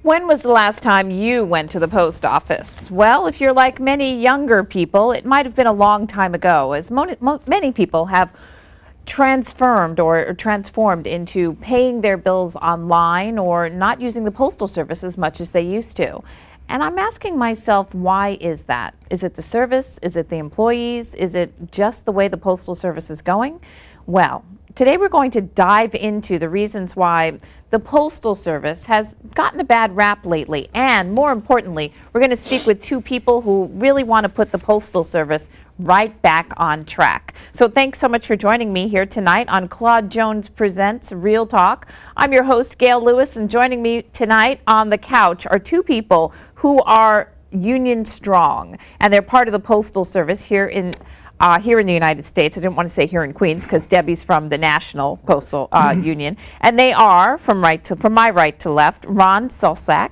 When was the last time you went to the post office? Well, if you're like many younger people, it might have been a long time ago, as many people have transformed into paying their bills online or not using the postal service as much as they used to. And I'm asking myself, why is that? Is it the service? Is it the employees? Is it just the way the postal service is going? Well, today we're going to dive into the reasons why the Postal Service has gotten a bad rap lately, and more importantly, we're going to speak with two people who really want to put the Postal Service right back on track. So thanks so much for joining me here tonight on Claude Jones Presents Real Talk. I'm your host, Gail Lewis, and joining me tonight on the couch are two people who are union strong, and they're part of the Postal Service here in the United States. I didn't want to say here in Queens because Debbie's from the National Postal Union. And they are, from my right to left, Ron Solak.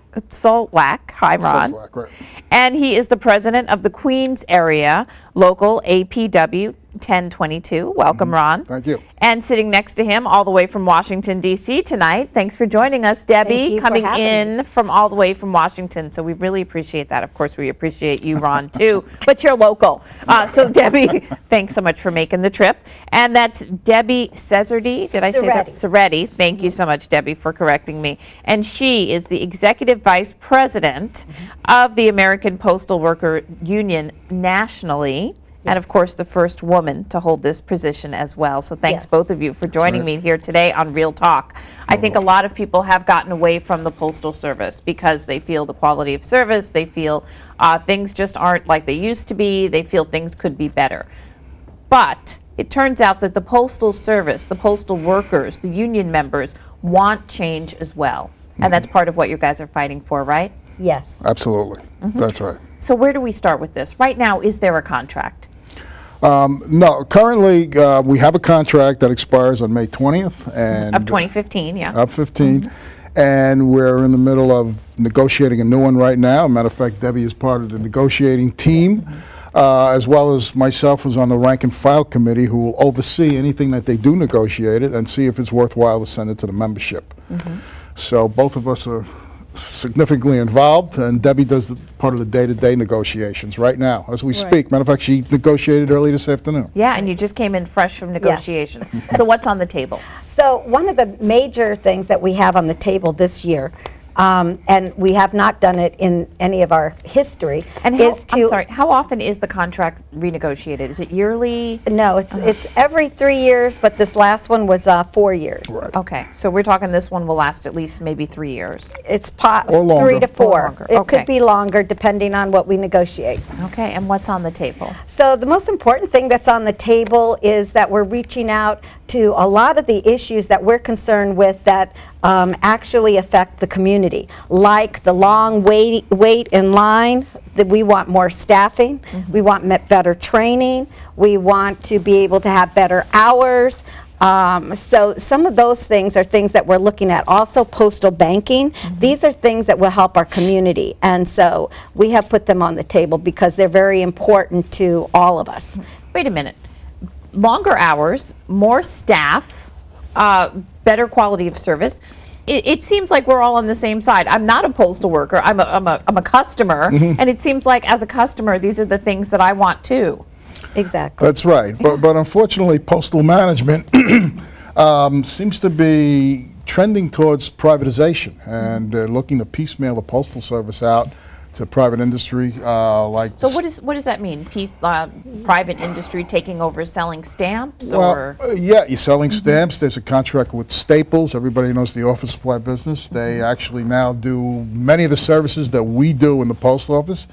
Hi, Ron. Solak, right. And he is the president of the Queens Area Local APW 1022. Welcome, Ron. Thank you. And sitting next to him all the way from Washington, D.C. tonight, thanks for joining us, Debbie, coming in from all the way from Washington. So we really appreciate that. Of course, we appreciate you, Ron, too, but you're local. So Debbie, thanks so much for making the trip. And that's Debbie Cesardi. Did I say that? Ceretti. Thank you so much, Debbie, for correcting me. And she is the Executive Vice President of the American Postal Worker Union nationally. And of course, the first woman to hold this position as well. So thanks both of you for joining me here today on Real Talk. I think a lot of people have gotten away from the Postal Service because they feel the quality of service, they feel things just aren't like they used to be, they feel things could be better. But it turns out that the Postal Service, the postal workers, the union members want change as well. And that's part of what you guys are fighting for, right? Yes. Absolutely. That's right. So where do we start with this? Right now, is there a contract? No, currently we have a contract that expires on May 20th. And Of 2015, yeah. Of 15. And we're in the middle of negotiating a new one right now. Matter of fact, Debbie is part of the negotiating team, as well as myself is on the rank and file committee who will oversee anything that they do negotiate it and see if it's worthwhile to send it to the membership. So both of us are significantly involved, and Debbie does part of the day-to-day negotiations right now as we speak. Matter of fact, she negotiated early this afternoon. Yeah, and you just came in fresh from negotiations. So what's on the table? So one of the major things that we have on the table this year, and we have not done it in any of our history, is to... I'm sorry, how often is the contract renegotiated? Is it yearly? No, it's every 3 years, but this last one was 4 years. Right. Okay, so we're talking this one will last at least maybe 3 years. It's Or longer. 3 to 4. Or longer. It Okay. could be longer depending on what we negotiate. Okay, and what's on the table? So the most important thing that's on the table is that we're reaching out to a lot of the issues that we're concerned with that actually affect the community, like the long wait in line. That we want more staffing, we want better training, we want to be able to have better hours. So some of those things are things that we're looking at. Also postal banking, these are things that will help our community, and so we have put them on the table because they're very important to all of us. Wait a minute. Longer hours, more staff, better quality of service. It seems like we're all on the same side. I'm not a postal worker. I'm a customer, and it seems like as a customer, these are the things that I want too. Exactly. That's right. But unfortunately, postal management seems to be trending towards privatization, and they're looking to piecemeal the postal service out to private industry. So what does that mean? Private industry taking over selling stamps, or? Yeah, you're selling stamps. There's a contract with Staples. Everybody knows the office supply business. They actually now do many of the services that we do in the post office.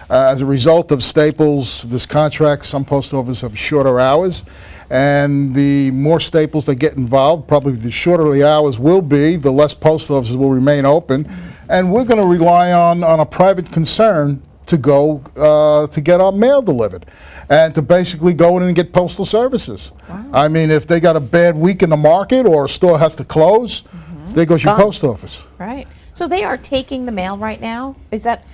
As a result of Staples, this contract, some post offices have shorter hours. And the more Staples that get involved, probably the shorter the hours will be, the less post offices will remain open. And we're going to rely on a private concern to go to get our mail delivered and to basically go in and get postal services. Wow. I mean, if they got a bad week in the market or a store has to close, there goes your post office. Right. So they are taking the mail right now? Is that...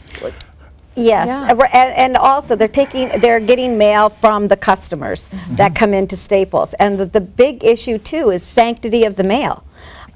Yes, and also they're getting mail from the customers that come into Staples. And the big issue too is sanctity of the mail.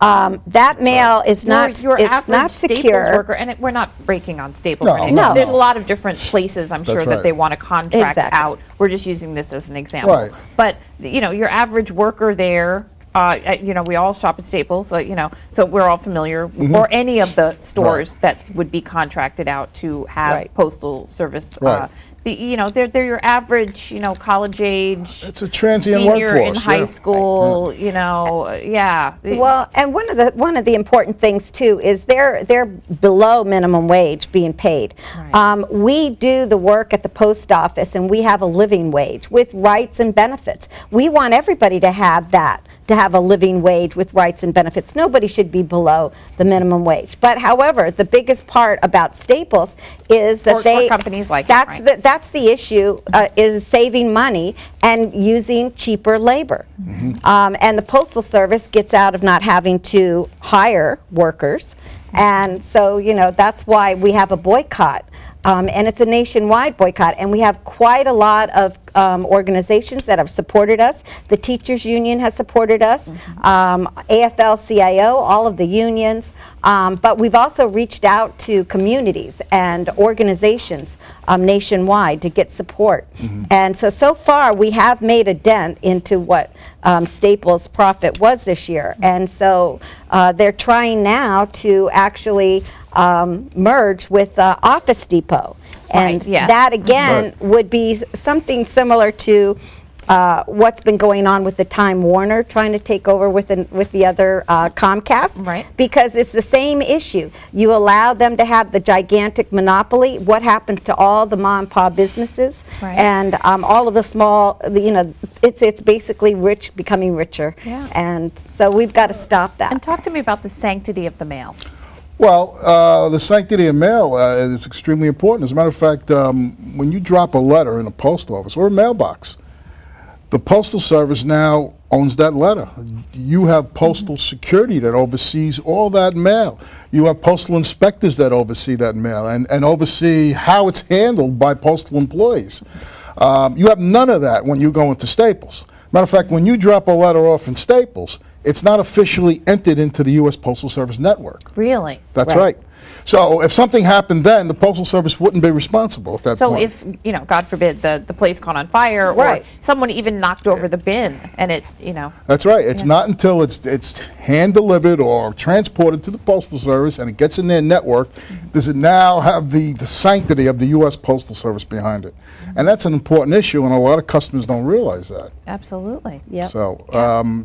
That mail is not, your it's average not Staples secure. worker, and we're not breaking on Staples No, or anything. no. There's a lot of different places, I'm sure, That's that right. they want to contract Exactly. out. We're just using this as an example. Right. But, your average worker there, we all shop at Staples, so we're all familiar, Mm-hmm. or any of the stores that would be contracted out to have Right. Postal Service. Right. They're your average, college age. It's a transient senior in workforce, high yeah. school, yeah. Well, and one of the important things too is they're below minimum wage being paid. Right. We do the work at the post office, and we have a living wage with rights and benefits. We want everybody to have that, to have a living wage with rights and benefits. Nobody should be below the minimum wage. But however, the biggest part about Staples is that Or companies like it, that's right. that's the issue, is saving money and using cheaper labor. And the Postal Service gets out of not having to hire workers. And so, that's why we have a boycott. And it's a nationwide boycott. And we have quite a lot of organizations that have supported us. The Teachers Union has supported us, AFL-CIO, all of the unions. But we've also reached out to communities and organizations nationwide to get support. And so far, we have made a dent into what Staples' profit was this year. And so they're trying now to actually merge with Office Depot. And Right, yes. that, again, would be something similar to what's been going on with the Time Warner trying to take over with the other Comcast. Right. Because it's the same issue. You allow them to have the gigantic monopoly. What happens to all the mom and pop businesses? Right. And all of the small, it's basically rich becoming richer. Yeah. And so we've got to stop that. And talk to me about the sanctity of the mail. Well, the sanctity of mail is extremely important. As a matter of fact, when you drop a letter in a post office or a mailbox, the Postal Service now owns that letter. You have postal security that oversees all that mail. You have postal inspectors that oversee that mail and oversee how it's handled by postal employees. You have none of that when you go into Staples. Matter of fact, when you drop a letter off in Staples, it's not officially entered into the U.S. Postal Service network. Really? That's Right. right. So if something happened then, the Postal Service wouldn't be responsible at that So point. if, God forbid, the place caught on fire, Right. or someone even knocked over the bin, and it, That's right. It's not until it's hand-delivered or transported to the Postal Service and it gets in their network does it now have the sanctity of the U.S. Postal Service behind it. And that's an important issue, and a lot of customers don't realize that. absolutely. Yep. So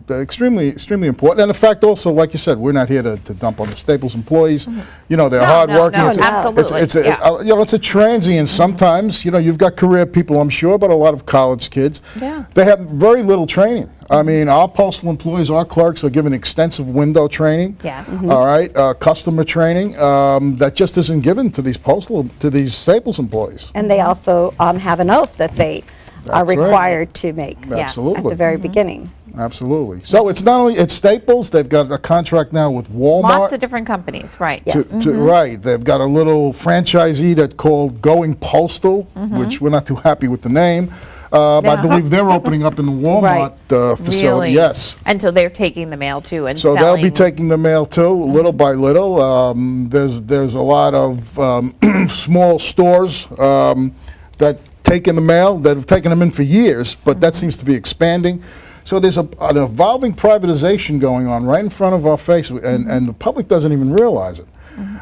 they're extremely important. And in fact, also, like you said, we're not here to dump on the Staples employees. They're hardworking. no, It's absolutely, It's a, yeah. it's a transient. Sometimes, you've got career people, I'm sure, but a lot of college kids. Yeah. They have very little training. I mean, our postal employees, our clerks are given extensive window training. Yes. All right, customer training that just isn't given to these Staples employees. And they also have an oath that they are That's right. required to make Yes. Absolutely. at the very beginning. Absolutely. So it's not only Staples, they've got a contract now with Walmart. Lots of different companies, right? Yes. Right. They've got a little franchisee that's called Going Postal, which we're not too happy with the name. I Yeah. believe they're opening up in the Walmart facility. Really? Yes. And so they're taking the mail too and So selling. they'll be taking the mail too, little by little. There's a lot of small stores that take in the mail that have taken them in for years, but that seems to be expanding. So there's an evolving privatization going on right in front of our face, and the public doesn't even realize it.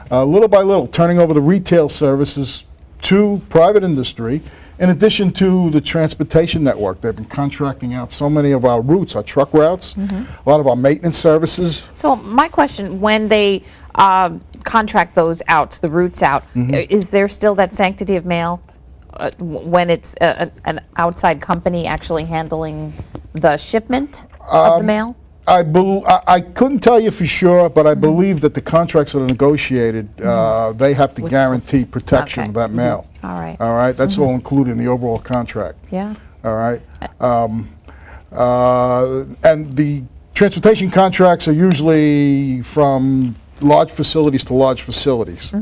Little by little, turning over the retail services to private industry, in addition to the transportation network. They've been contracting out so many of our routes, our truck routes, a lot of our maintenance services. So my question, when they contract those out, the routes out, is there still that sanctity of mail when it's an outside company actually handling the shipment of the mail? I couldn't tell you for sure, but I believe that the contracts that are negotiated, they have to guarantee protection Okay. of that mail. All right. All right, that's all included in the overall contract. Yeah. All right. And the transportation contracts are usually from large facilities to large facilities.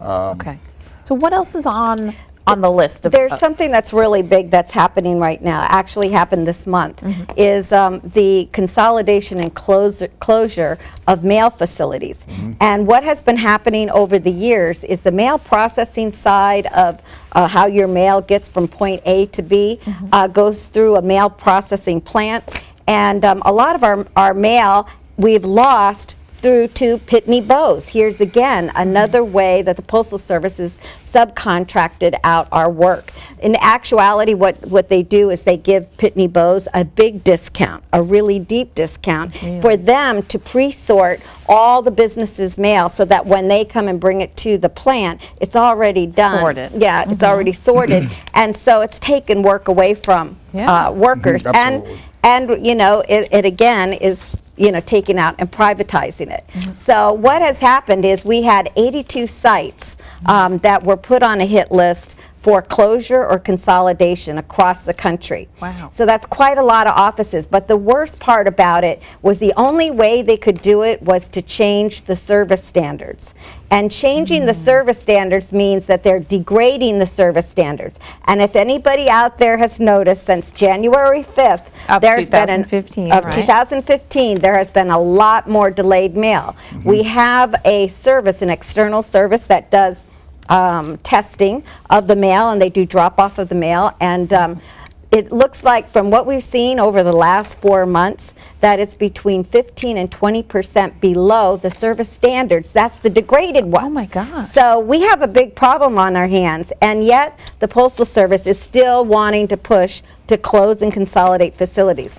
Okay. So what else is on on the list of? There's something that's really big that's happening right now, actually happened this month, is the consolidation and closure of mail facilities. And what has been happening over the years is the mail processing side of how your mail gets from point A to B goes through a mail processing plant. And a lot of our mail we've lost through to Pitney Bowes. Here's again another way that the Postal Service has subcontracted out our work. In actuality, what they do is they give Pitney Bowes a big discount, a really deep discount, for them to pre-sort all the businesses' mail so that when they come and bring it to the plant, it's already done. Sorted. Yeah, it's already sorted. And so it's taken work away from workers. Absolutely. And you know, it again is, you know, taking out and privatizing it. So what has happened is we had 82 sites that were put on a hit list for closure or consolidation across the country. Wow. So that's quite a lot of offices, but the worst part about it was the only way they could do it was to change the service standards. And changing the service standards means that they're degrading the service standards. And if anybody out there has noticed, since January 5th, Of there's been 2015, of right? 2015, there has been a lot more delayed mail. We have a service, an external service that does testing of the mail, and they do drop off of the mail, and it looks like from what we've seen over the last 4 months that it's between 15 and 20% below the service standards. That's the degraded ones. Oh my God. So we have a big problem on our hands, and yet the Postal Service is still wanting to push to close and consolidate facilities.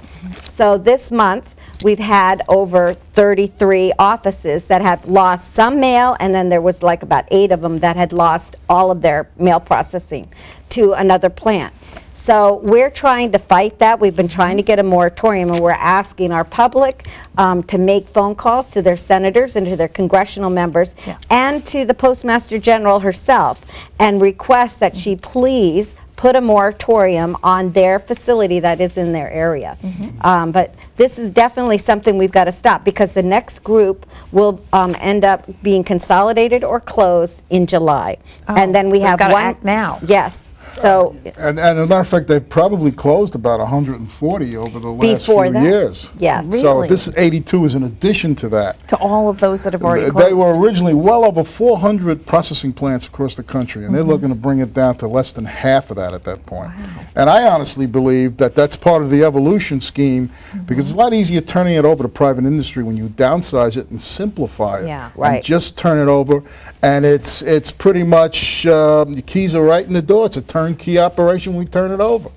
So this month we've had over 33 offices that have lost some mail, and then there was like about 8 of them that had lost all of their mail processing to another plant. So we're trying to fight that. We've been trying to get a moratorium, and we're asking our public to make phone calls to their senators and to their congressional members and to the Postmaster General herself and request that she please put a moratorium on their facility that is in their area. But this is definitely something we've got to stop, because the next group will end up being consolidated or closed in July. And then we so have we've gotta one. act now. Yes. So And as a matter of fact, they've probably closed about 140 over the last Before few that? years. Yes. So Really? this 82 is in addition to that. To all of those that have already closed. They were originally well over 400 processing plants across the country, and they're looking to bring it down to less than half of that at that point. And I honestly believe that that's part of the evolution scheme, because it's a lot easier turning it over to private industry when you downsize it and simplify it. Yeah. Right. And just turn it over, and it's pretty much the keys are right in the door. It's a turnkey operation. We turn it over.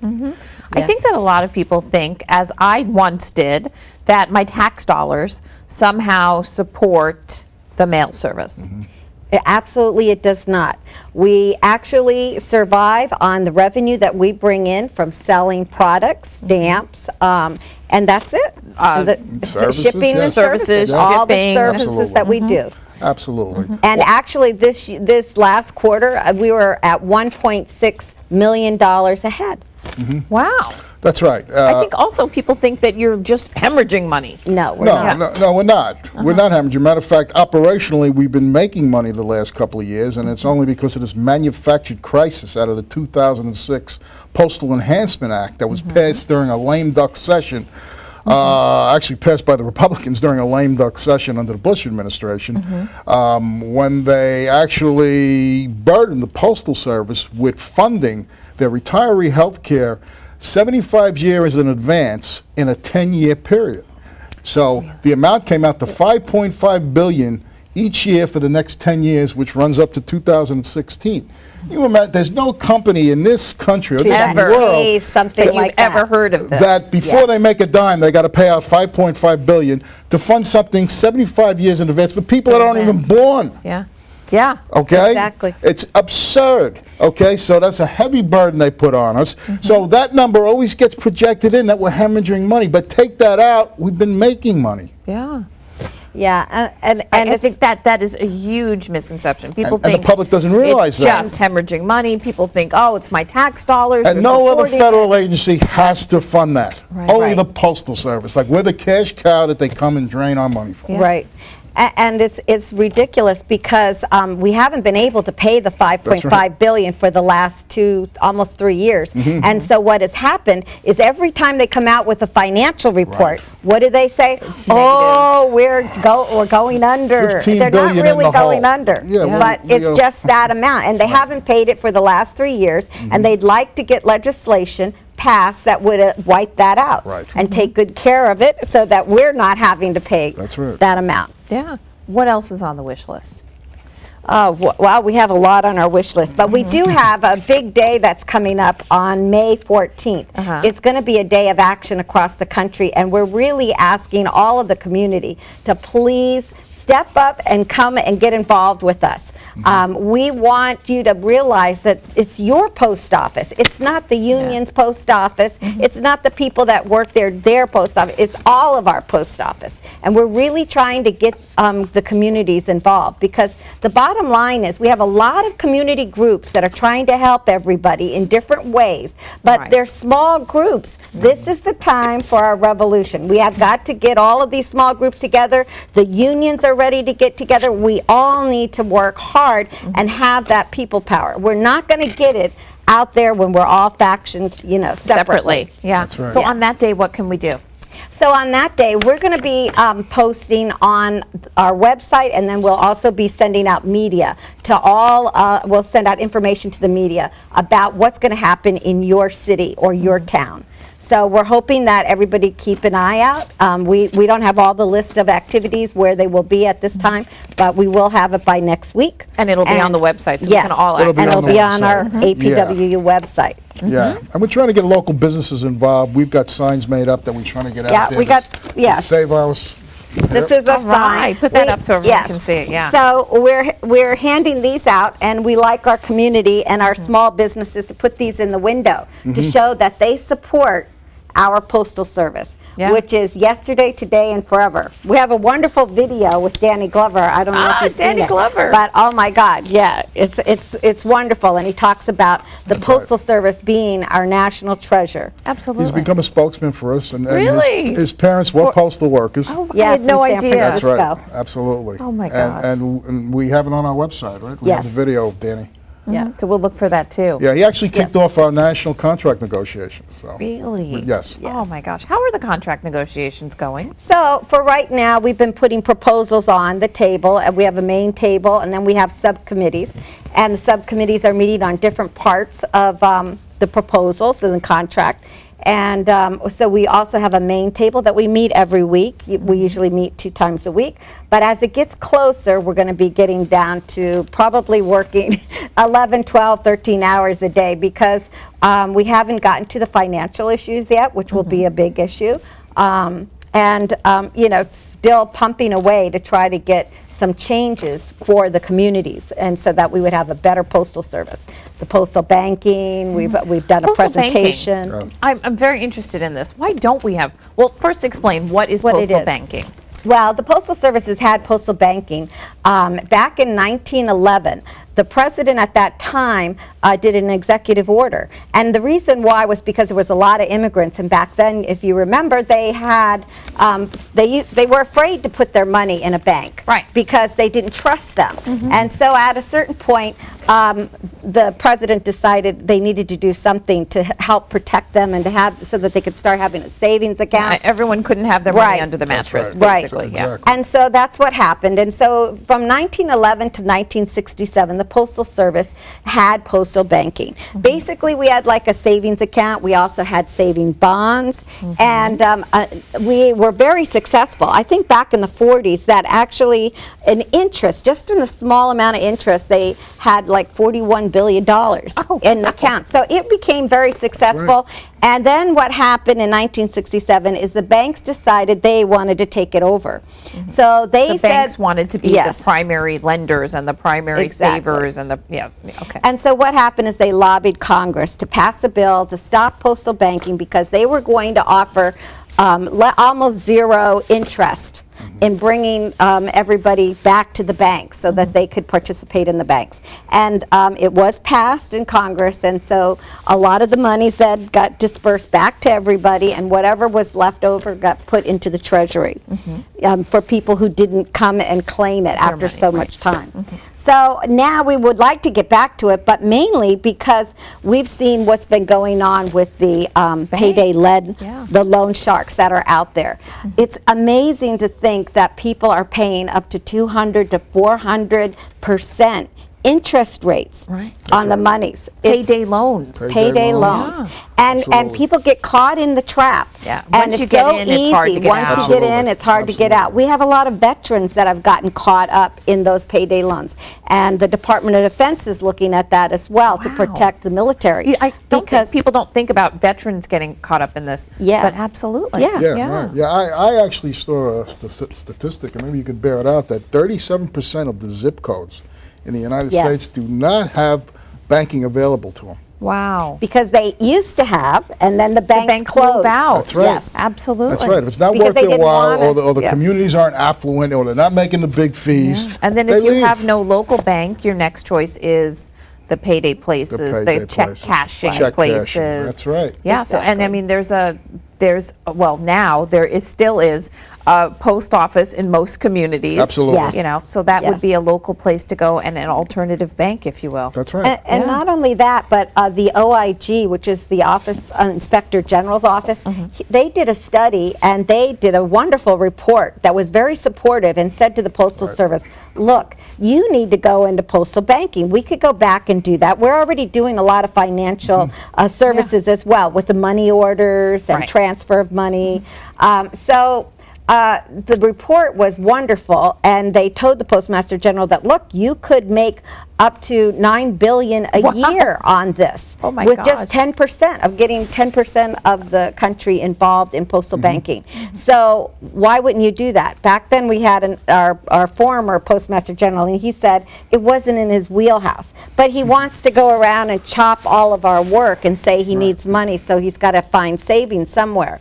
I think that a lot of people think, as I once did, that my tax dollars somehow support the mail service. absolutely it does not. We actually survive on the revenue that we bring in from selling products, stamps, and that's it. Services, Shipping yeah. and Services, services, all the shipping. services Absolutely. that we do. Absolutely. And actually, this last quarter, we were at $1.6 million ahead. Wow. That's right. I think also people think that you're just hemorrhaging money. No, we're No, not. no, we're not. We're not hemorrhaging. Matter of fact, operationally, we've been making money the last couple of years, and it's only because of this manufactured crisis out of the 2006 Postal Enhancement Act that was passed during a lame duck session. Actually passed by the Republicans during a lame duck session under the Bush administration, when they actually burdened the Postal Service with funding their retiree health care 75 years in advance in a 10-year period. So the amount came out to $5.5 billion each year for the next 10 years, which runs up to 2016. You imagine, there's no company in this country or in the Ever world pay something That you've like that. ever heard of this. that before they make a dime, they got to pay out $5.5 billion to fund something 75 years in advance for people that aren't even born. Yeah. Yeah. Okay? Exactly. It's absurd. Okay? So that's a heavy burden they put on us. So that number always gets projected in that we're hemorrhaging money. But take that out, we've been making money. Yeah. Yeah, and I it's, think that is a huge misconception. People And the think public doesn't realize it's that. just hemorrhaging money. People think, oh, it's my tax dollars. And they're no other supporting federal agency has to fund that. Right. Only Right. the Postal Service. Like, we're the cash cow that they come and drain our money from. Yeah. right. And it's ridiculous because we haven't been able to pay the $5.5 billion for the last almost 3 years. And so what has happened is every time they come out with a financial report, what do they say? Oh, we're going under. They're not really going under, but it's just that amount. And they haven't paid it for the last 3 years, and they'd like to get legislation passed that would wipe that out and take good care of it so that we're not having to pay that amount. Yeah. What else is on the wish list? Well, we have a lot on our wish list, but we do have a big day that's coming up on May 14th. It's going to be a day of action across the country, and we're really asking all of the community to please step up and come and get involved with us. We want you to realize that it's your post office. It's not the union's post office. It's not the people that work there, their post office. It's all of our post office. And we're really trying to get the communities involved, because the bottom line is we have a lot of community groups that are trying to help everybody in different ways, but they're small groups. This is the time for our revolution. We have got to get all of these small groups together. The unions are ready to get together. We all need to work hard and have that people power. We're not going to get it out there when we're all factioned, separately. Yeah. That's right. So on that day, what can we do? So on that day, we're going to be posting on our website, and then we'll also be sending out media to all, we'll send out information to the media about what's going to happen in your city or your town. So we're hoping that everybody keep an eye out. We don't have all the list of activities where they will be at this time, but we will have it by next week. And it'll be on the website, so we can all It'll be and on it'll the be on our website. APWU website. Yeah, and we're trying to get local businesses involved. We've got signs made up that we're trying to get out there. We got, to save ours. This is a All right, sign. put that up so everyone can see it, yeah. So we're handing these out, and we like our community and our small businesses to put these in the window to show that they support our postal service, which is yesterday, today, and forever. We have a wonderful video with Danny Glover. I don't know if you've seen it. Danny Glover. But oh my God, yeah, it's wonderful, and he talks about the postal service being our national treasure. Absolutely. He's become a spokesman for us, and Really? his parents were postal workers. Oh, I Yes, had no in San idea. That's Francisco. right, absolutely. Oh my gosh. And we have it on our website, right? We have Yes. the video of Danny. Yeah. So we'll look for that too. Yeah, he actually kicked off our national contract negotiations. So. Really? Yes. Oh my gosh. How are the contract negotiations going? So for right now, we've been putting proposals on the table, and we have a main table, and then we have subcommittees, and the subcommittees are meeting on different parts of the proposals and the contract. And so we also have a main table that we meet every week. We usually meet 2 times a week. But as it gets closer, we're going to be getting down to probably working 11, 12, 13 hours a day, because we haven't gotten to the financial issues yet, which will be a big issue. Still pumping away to try to get some changes for the communities, and so that we would have a better postal service. The postal banking, we've done a Postal presentation. banking. I'm very interested in this. Why don't we have, well, first explain what is What it postal is. banking? Well, the Postal Service has had postal banking back in 1911. The president at that time did an executive order, and the reason why was because there was a lot of immigrants, and back then, if you remember, they had they were afraid to put their money in a bank, because they didn't trust them. And so at a certain point, the president decided they needed to do something to help protect them and to have, so that they could start having a savings account. Everyone couldn't have their money under the mattress, basically. Exactly. And so that's what happened. And so from 1911 to 1967, the Postal Service had postal banking. Basically, we had like a savings account. We also had saving bonds. And we were very successful. I think back in the 40s that actually an interest, just in the small amount of interest, they had like $41 billion in the account. So it became very successful. And then what happened in 1967 is the banks decided they wanted to take it over. So they The said banks wanted to be the primary lenders and the primary savers and the, okay. And so what happened is they lobbied Congress to pass a bill to stop postal banking, because they were going to offer almost zero interest in bringing everybody back to the banks so that they could participate in the banks. And it was passed in Congress, and so a lot of the monies that got dispersed back to everybody, and whatever was left over got put into the Treasury for people who didn't come and claim it after so much time. So now we would like to get back to it, but mainly because we've seen what's been going on with the payday the loan sharks that are out there. It's amazing to think that people are paying up to 200 to 400% interest rates on the monies. Payday loans. Payday loans. And people get caught in the trap. Yeah. And Once it's you get so in, it's hard to easy. get Once out. you get in, it's hard to get out. We have a lot of veterans that have gotten caught up in those payday loans. And the Department of Defense is looking at that as well to protect the military. I don't think people don't think about veterans getting caught up in this. Yeah. But absolutely. Yeah. Right. Yeah, I actually saw a statistic, and maybe you could bear it out, that 37% of the zip codes in the United States do not have banking available to them. Wow. Because they used to have, and then the banks closed. Move out. That's right. Yes. Absolutely. That's right. If it's not Because worth they their didn't while, wanna- or the communities aren't affluent, or they're not making the big fees, And then they if you leave. have no local bank, your next choice is the payday places, the payday check places. cashing Check places. cashing, that's right. Yeah. So, and I Exactly. mean, now there still is a post office in most communities. Absolutely. Yes. You know, so that Yes. would be a local place to go and an alternative bank, if you will. That's right. And not only that, but the OIG, which is the Office Inspector General's office, they did a study and they did a wonderful report that was very supportive and said to the Postal Service, look, you need to go into postal banking. We could go back and do that. We're already doing a lot of financial services as well with the money orders and Right. transfer of money. The report was wonderful, and they told the Postmaster General that, look, you could make up to $9 billion a year on this, Oh my with just gosh. 10% of getting 10% of the country involved in postal banking. So why wouldn't you do that? Back then we had our former Postmaster General, and he said it wasn't in his wheelhouse, but he wants to go around and chop all of our work and say he needs money, so he's got to find savings somewhere.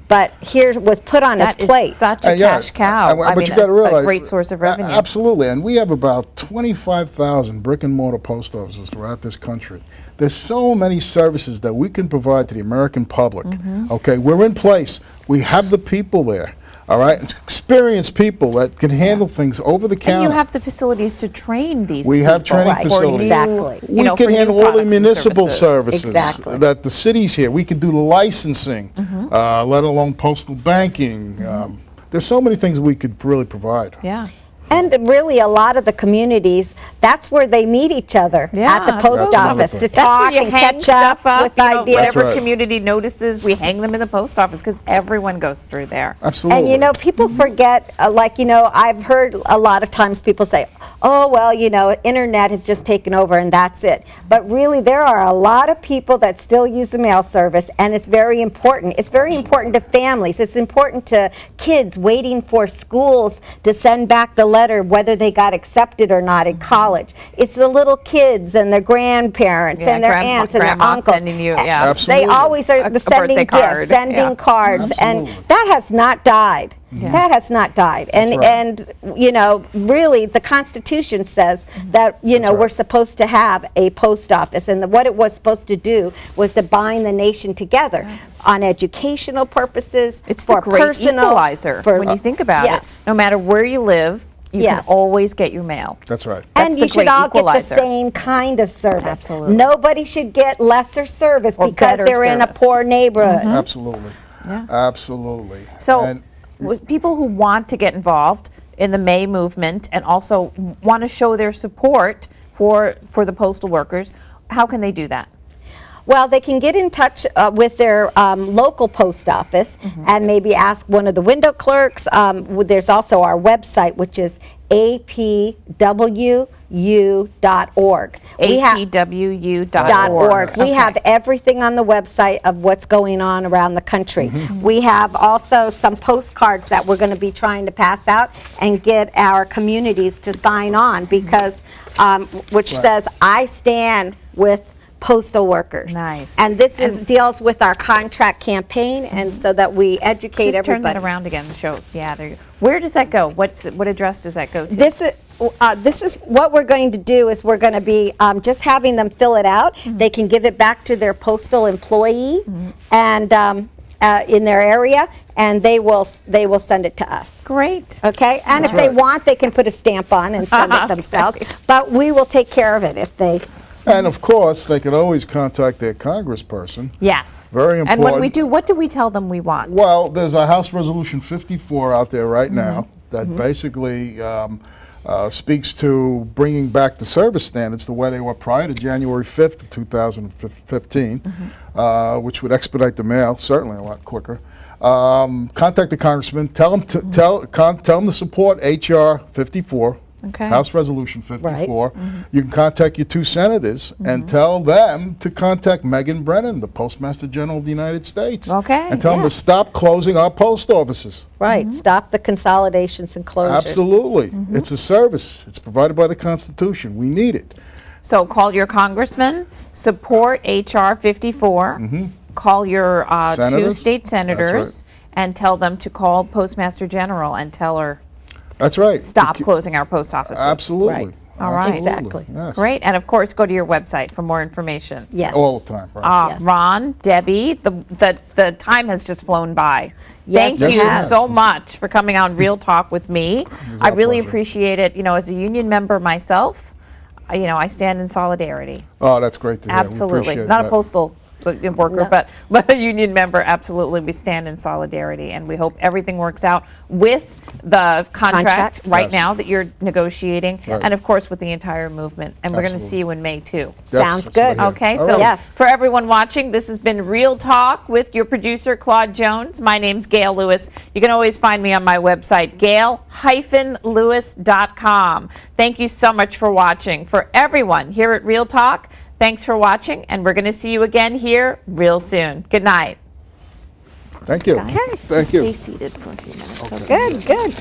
But here was put on That his is plate. such a Yeah, cash cow. but I mean, you got to realize, a great source of revenue. Absolutely, and we have about 25,000 brick and mortar post offices throughout this country. There's so many services that we can provide to the American public. Okay, we're in place. We have the people there. All right, it's experienced people that can handle things over the counter. And you have the facilities to train these We have people training Right. facilities. Exactly. You We know, can for new handle all the products and municipal services. services Exactly. that the city's here. We can do the licensing, let alone postal banking. There's so many things we could really provide. Yeah. And really, a lot of the communities, that's where they meet each other, at Yeah, the post absolutely. office, to That's where talk you and hang catch stuff up with you know, ideas. That's whatever right. community notices, we hang them in the post office because everyone goes through there. Absolutely. And you know, people forget, I've heard a lot of times people say, oh, well, internet has just taken over and that's it. But really, there are a lot of people that still use the mail service, and it's very important. It's very important to families. It's important to kids waiting for schools to send back the letter, whether they got accepted or not in college. It's the little kids and their grandparents Yeah, and their aunts and their grandma uncles. sending you, And yeah. Absolutely. They always are A sending birthday gifts, card, sending yeah. cards, and Absolutely. that has not died. Yeah. That has not died. And right. and really the Constitution says that right. we're supposed to have a post office, and what it was supposed to do was to bind the nation together on educational purposes, It's for the great personal equalizer for- when you think about yes. it. No matter where you live, you Yes. can always get your mail. That's right. That's And the you should great all equalizer. get the same kind of service. Absolutely. Nobody should get lesser service Or because better they're in a service. poor neighborhood. Absolutely. Yeah. Absolutely. So, And people who want to get involved in the May movement and also want to show their support for the postal workers, how can they do that? Well, they can get in touch with their local post office and maybe ask one of the window clerks. There's also our website, which is apwu.org. apwu.org. We have everything on the website of what's going on around the country. We have also some postcards that we're going to be trying to pass out and get our communities to sign on because, which says, I stand with postal workers. Nice. And this deals with our contract campaign, and so that we educate Just turn everybody. that around again and show. Yeah, there you go. Where does that go? What address does that go to? This is what we're going to do is we're going to be just having them fill it out. They can give it back to their postal employee and in their area, and they will send it to us. Great. Okay, and if they want, they can put a stamp on and send it themselves. But we will take care of it if they. And of course, they can always contact their congressperson. Yes. Very important. And when we do, what do we tell them we want? Well, there's a House Resolution 54 out there right now that basically speaks to bringing back the service standards the way they were prior to January 5th of 2015, which would expedite the mail certainly a lot quicker. Contact the congressman. Tell them to tell them to support HR 54. Okay. House Resolution 54. You can contact your 2 senators and tell them to contact Megan Brennan, the Postmaster General of the United States. Okay. And tell them to stop closing our post offices. Right, stop the consolidations and closures. Absolutely. It's a service. It's provided by the Constitution. We need it. So call your congressman, support HR 54, call your 2 Senators. state That's senators, and tell them to call Postmaster General and tell her That's right. stop closing our post offices. Absolutely. Right. All right. Exactly. Yes. Great. And of course, go to your website for more information. Yes. All the time. Right. Yes. Ron, Debbie, the time has just flown by. Yes, Thank it you has. so much for coming on Real Talk with me. I our really pleasure. appreciate it. You know, as a union member myself, I stand in solidarity. Oh, that's great to hear. We Absolutely. appreciate Not a that. postal worker, No. but a union member. Absolutely. We stand in solidarity, and we hope everything works out with the contract right Yes. now that you're negotiating, Right. and of course with the entire movement. And we're going to Absolutely. see you in May too. Yes, Sounds that's what I good. hear. Okay, All so right. Yes. for everyone watching, this has been Real Talk with your producer, Claude Jones. My name's Gail Lewis. You can always find me on my website, gail-lewis.com. Thank you so much for watching. For everyone here at Real Talk, thanks for watching, and we're going to see you again here real soon. Good night. Thank you. Okay. Thank you. Stay seated for a few minutes. Good, good.